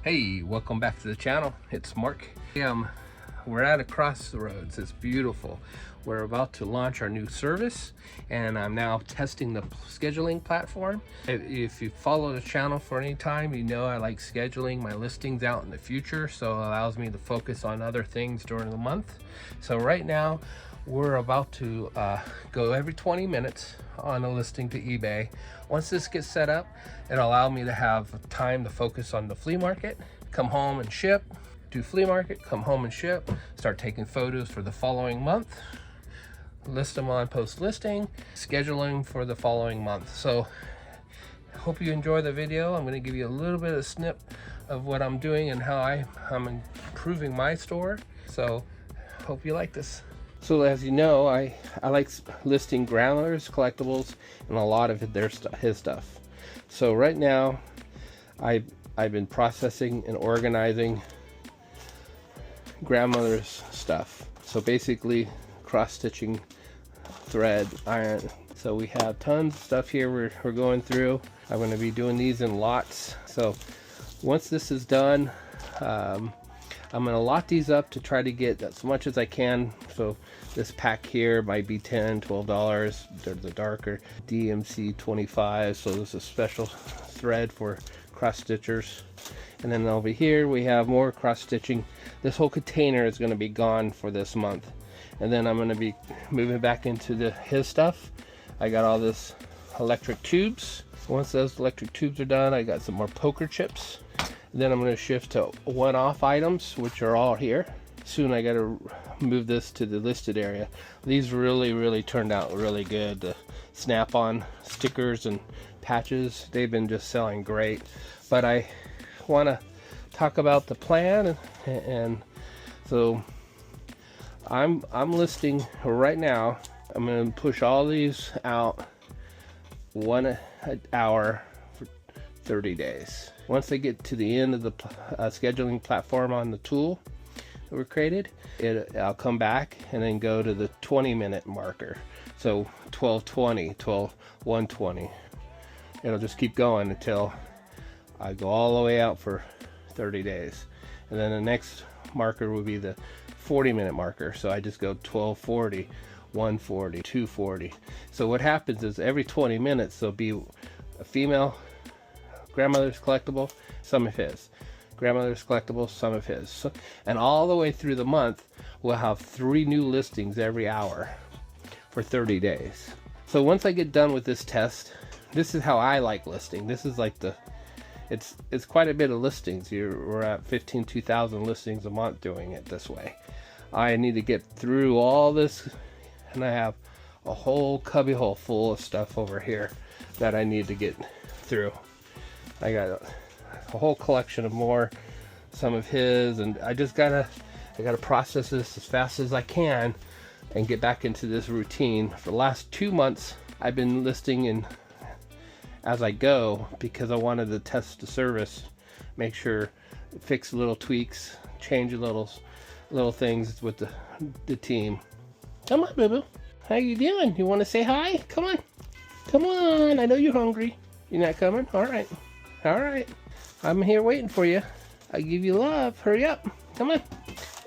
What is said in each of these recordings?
Hey, welcome back to the channel. It's Mark. We're at a crossroads. It's beautiful. We're about to launch our new service, and I'm now testing the scheduling platform. If you follow the channel for any time, you know I like scheduling my listings out in the future, so it allows me to focus on other things during the month. So right now, we're about to go every 20 minutes on a listing to eBay. Once this gets set up, it'll allow me to have time to focus on the flea market, come home and ship, do flea market, come home and ship, start taking photos for the following month, list them on post listing, scheduling for the following month. So I hope you enjoy the video. I'm going to give you a little bit of snip of what I'm doing and how I'm improving my store. So hope you like this. So as you know, I like listing grandmothers, collectibles, and a lot of his stuff. So right now, I've been processing and organizing grandmother's stuff. So basically, cross-stitching, thread, iron. So we have tons of stuff here we're going through. I'm going to be doing these in lots. So once this is done, I'm going to lot these up to try to get as much as I can. So this pack here might be $10, $12. They're the darker DMC 25. So this is a special thread for cross stitchers. And then over here we have more cross stitching. This whole container is going to be gone for this month. And then I'm going to be moving back into his stuff. I got all this electric tubes. Once those electric tubes are done, I got some more poker chips. Then I'm going to shift to one-off items, which are all here. Soon I got to move this to the listed area. These really turned out really good. The snap-on stickers and patches, they've been just selling great. But I want to talk about the plan, and so I'm listing right now. I'm going to push all these out 1 hour for 30 days. Once they get to the end of the scheduling platform on the tool that we created, I'll come back and then go to the 20-minute marker. So 12:20, 1:20. It'll just keep going until I go all the way out for 30 days. And then the next marker will be the 40-minute marker. So I just go 12:40, 1:40, 2:40. So what happens is every 20 minutes there'll be a female grandmother's collectible, some of his. Grandmother's collectible, some of his. So, and all the way through the month, we'll have 3 new listings every hour for 30 days. So once I get done with this test, this is how I like listing. This is like it's quite a bit of listings. We're at 2,000 listings a month doing it this way. I need to get through all this, and I have a whole cubby hole full of stuff over here that I need to get through. I got a whole collection of more, some of his, and I gotta process this as fast as I can and get back into this routine. For the last 2 months, I've been listing in as I go because I wanted to test the service, make sure, fix little tweaks, change little things with the team. Come on, boo-boo. How you doing? You want to say hi? Come on. Come on. I know you're hungry. You're not coming? All right. All right. I'm here waiting for you. I give you love. Hurry up. Come on.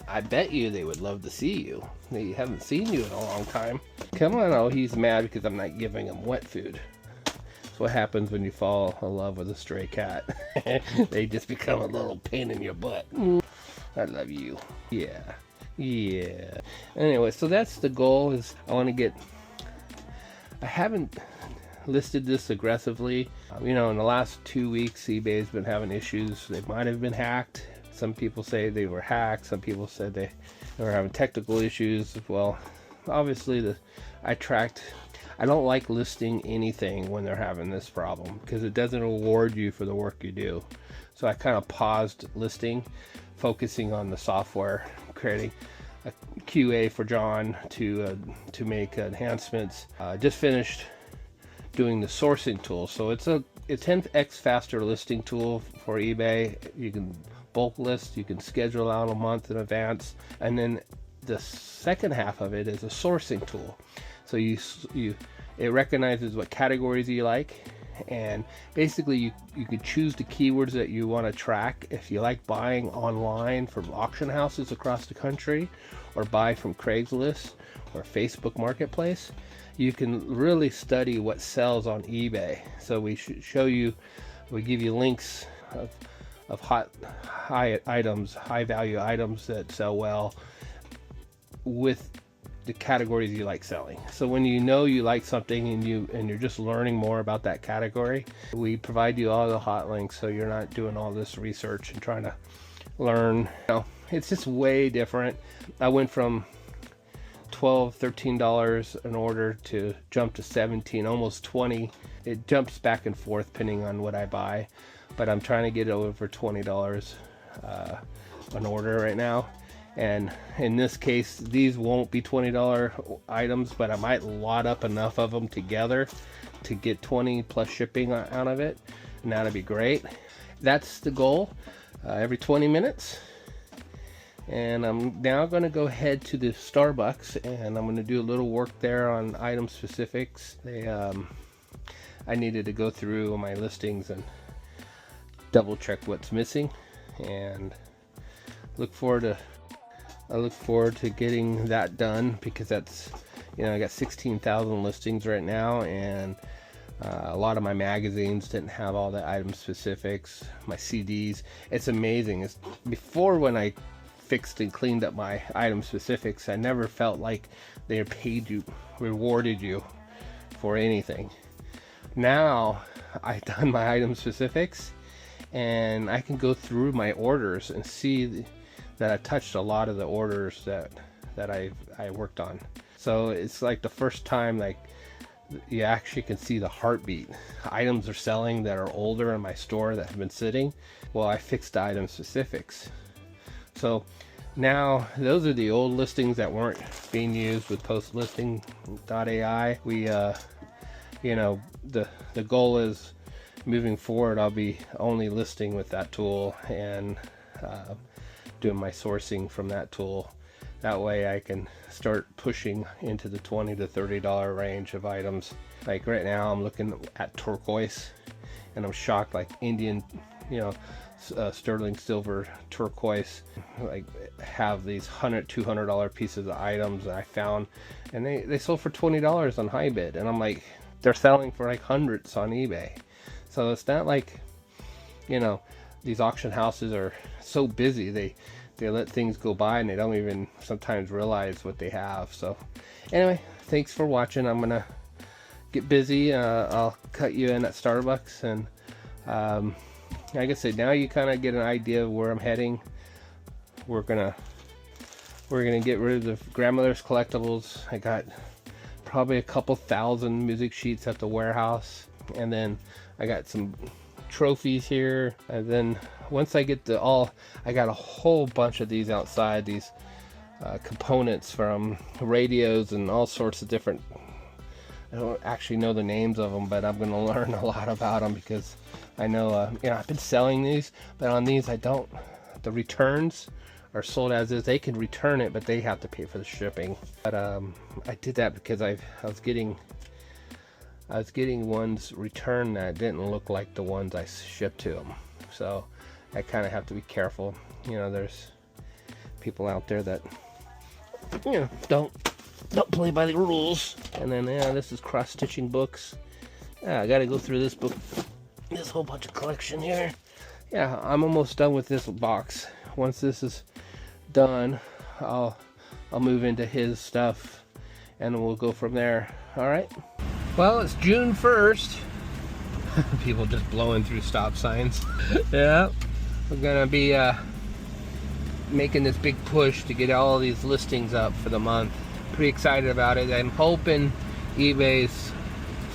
I bet you they would love to see you. They haven't seen you in a long time. Come on. Oh, he's mad because I'm not giving him wet food. That's what happens when you fall in love with a stray cat. They just become a little pain in your butt. I love you. Yeah. Yeah. Anyway, so that's the goal. Is I haven't listed this aggressively. In the last 2 weeks, eBay's been having issues. They might have been hacked. Some people say they were hacked. Some people said they were having technical issues. Well, obviously I don't like listing anything when they're having this problem because it doesn't reward you for the work you do. So I kind of paused listing, focusing on the software, creating a QA for John to make enhancements. Just finished doing the sourcing tool. So it's a 10x faster listing tool for eBay. You can bulk list, you can schedule out a month in advance, and then the second half of it is a sourcing tool. So it recognizes what categories you like, And basically you could choose the keywords that you want to track. If you like buying online from auction houses across the country, or buy from Craigslist or Facebook Marketplace, you can really study what sells on eBay. So we show you, we give you links of high value items that sell well with the categories you like selling. So when you know you like something and you're just learning more about that category, we provide you all the hot links, so you're not doing all this research and trying to learn. You know, it's just way different. I went from $12-13 an order to jump to 17, almost 20. It jumps back and forth depending on what I buy, but I'm trying to get it over $20 an order right now. And in this case, these won't be $20 items, but I might lot up enough of them together to get 20 plus shipping out of it, and that'd be great. That's the goal, every 20 minutes. And I'm now going to go ahead to the Starbucks, and I'm going to do a little work there on item specifics. I needed to go through my listings and double check what's missing, and I look forward to getting that done, because that's, you know, I got 16,000 listings right now, and a lot of my magazines didn't have all the item specifics. My CDs, it's amazing. Before, when I fixed and cleaned up my item specifics, I never felt like they paid you, rewarded you for anything. Now I've done my item specifics, and I can go through my orders and see that I touched a lot of the orders that I worked on. So it's like the first time, like, you actually can see the heartbeat. Items are selling that are older in my store that have been sitting. Well, I fixed the item specifics. So now those are the old listings that weren't being used with postlisting.ai. We you know, the goal is, moving forward, I'll be only listing with that tool, and doing my sourcing from that tool. That way I can start pushing into the $20 to $30 range of items. Like right now I'm looking at turquoise, and I'm shocked, like Indian, you know, sterling silver turquoise, like, have these $100-200 pieces of items that I found, and they sold for $20 on HiBid, and I'm like, they're selling for like hundreds on eBay. So it's not like, you know, these auction houses are so busy, they let things go by and they don't even sometimes realize what they have. So anyway, thanks for watching. I'm gonna get busy. I'll cut you in at Starbucks, and like I said, now you kind of get an idea of where I'm heading. We're gonna get rid of the grandmother's collectibles. I got probably a couple thousand music sheets at the warehouse, and then I got some trophies here, and then once I get I got a whole bunch of these outside, these components from radios and all sorts of different, I don't actually know the names of them, but I'm going to learn a lot about them, because I know, you know, I've been selling these, but on these I don't, the returns are sold as is. They can return it, but they have to pay for the shipping. But I did that because I was getting ones returned that didn't look like the ones I shipped to them. So I kind of have to be careful. You know, there's people out there that, you know, don't play by the rules. And then, yeah, this is cross-stitching books. Yeah, I got to go through this book, this whole bunch of collection here. Yeah, I'm almost done with this box. Once this is done, I'll move into his stuff, and we'll go from there. All right. Well, it's June 1st. People just blowing through stop signs. Yeah, we're gonna be making this big push to get all these listings up for the month. Pretty excited about it. I'm hoping eBay's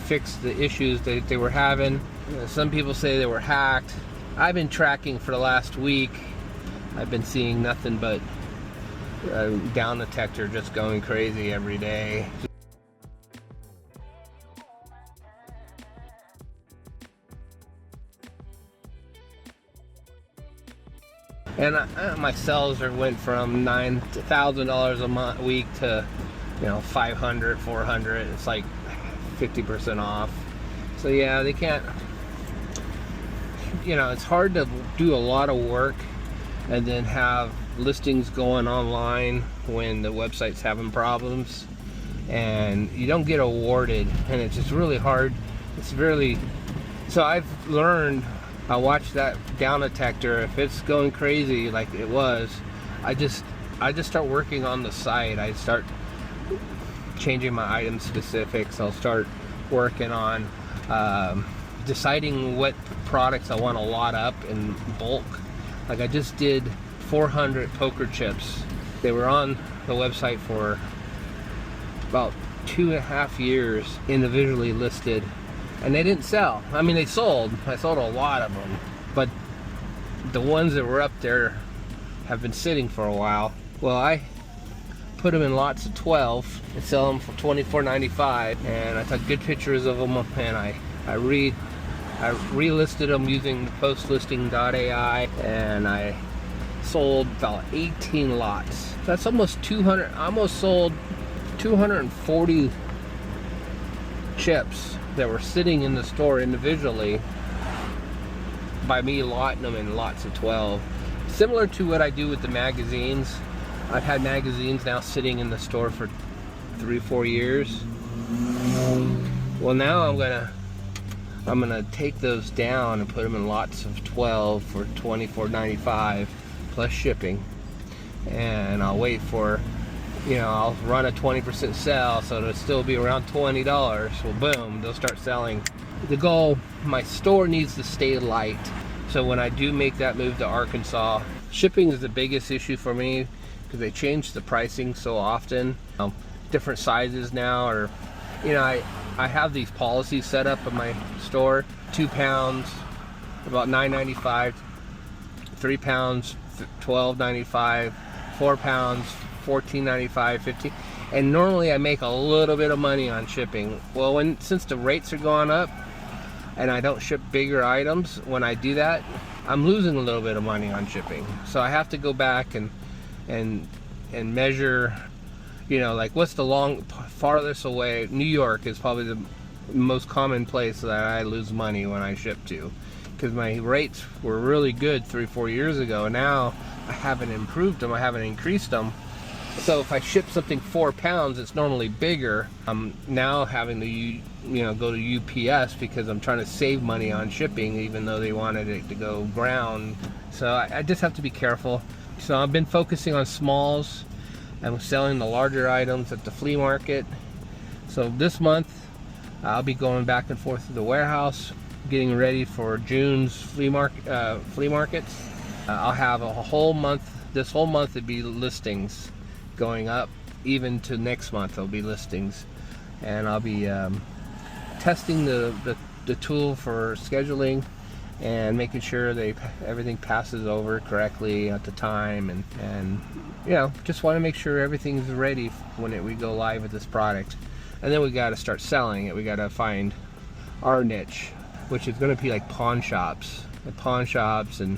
fixed the issues that they were having. Some people say they were hacked. I've been tracking for the last week. I've been seeing nothing but down detector just going crazy every day. And my sales went from $9,000 a week to, you know, 500, 400. It's like 50% off. So yeah, they can't, you know, it's hard to do a lot of work and then have listings going online when the website's having problems and you don't get awarded, and it's just really hard. It's really, so I've learned, I watch that down detector. If it's going crazy like it was, I just start working on the site. I start changing my item specifics. I'll start working on deciding what products I want to lot up in bulk. Like I just did 400 poker chips. They were on the website for about 2.5 years, individually listed, and they didn't sell. I mean, they sold. I sold a lot of them, but the ones that were up there have been sitting for a while. Well, I put them in lots of 12 and sell them for $24.95, and I took good pictures of them, and I relisted them using postlisting.ai, and I sold about 18 lots. That's almost 200. I almost sold 240 chips that were sitting in the store individually by me lotting them in lots of 12. Similar to what I do with the magazines. I've had magazines now sitting in the store for 3-4 years. Well, now I'm gonna take those down and put them in lots of 12 for $24.95 plus shipping, and I'll wait for, you know, I'll run a 20% sale, so it'll still be around $20. Well, boom, they'll start selling. The goal, my store needs to stay light, so when I do make that move to Arkansas, shipping is the biggest issue for me because they change the pricing so often. Different sizes now, or, you know, I have these policies set up in my store. 2 pounds, about $9.95. 3 pounds, $12.95. 4 pounds, $14.95, $15. And normally I make a little bit of money on shipping. Well, since the rates are going up and I don't ship bigger items, when I do that, I'm losing a little bit of money on shipping. So I have to go back and measure, you know, like what's the farthest away. New York is probably the most common place that I lose money when I ship to, because my rates were really good 3-4 years ago, and now I haven't improved them, I haven't increased them. So if I ship something 4 pounds, it's normally bigger. I'm now having to, you know, go to UPS because I'm trying to save money on shipping, even though they wanted it to go ground. So I just have to be careful. So I've been focusing on smalls. I'm selling the larger items at the flea market. So this month I'll be going back and forth to the warehouse, getting ready for June's flea markets. I'll have a whole month. This whole month it'd be listings going up. Even to next month there'll be listings, and I'll be testing the tool for scheduling and making sure everything passes over correctly at the time, and you know, just want to make sure everything's ready when we go live with this product. And then we got to start selling it. We got to find our niche, which is going to be like pawn shops and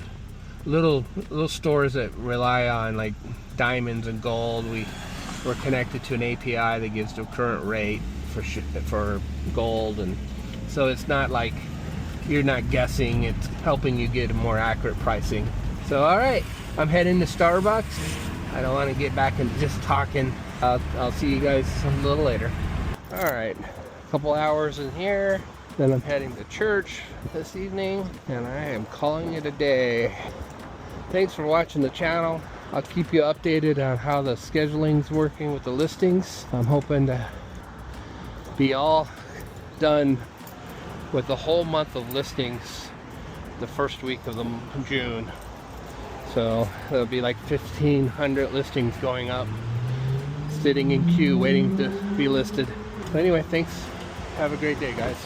little stores that rely on like diamonds and gold. We're connected to an API that gives the current rate for gold, and so it's not like you're not guessing, it's helping you get a more accurate pricing. So all right, I'm heading to Starbucks. I don't want to get back into just talking. I'll see you guys a little later. All right, a couple hours in here, then I'm heading to church this evening, and I am calling it a day. Thanks for watching the channel. I'll keep you updated on how the scheduling's working with the listings. I'm hoping to be all done with the whole month of listings the first week of June. So there'll be like 1,500 listings going up, sitting in queue waiting to be listed. But anyway, thanks. Have a great day, guys.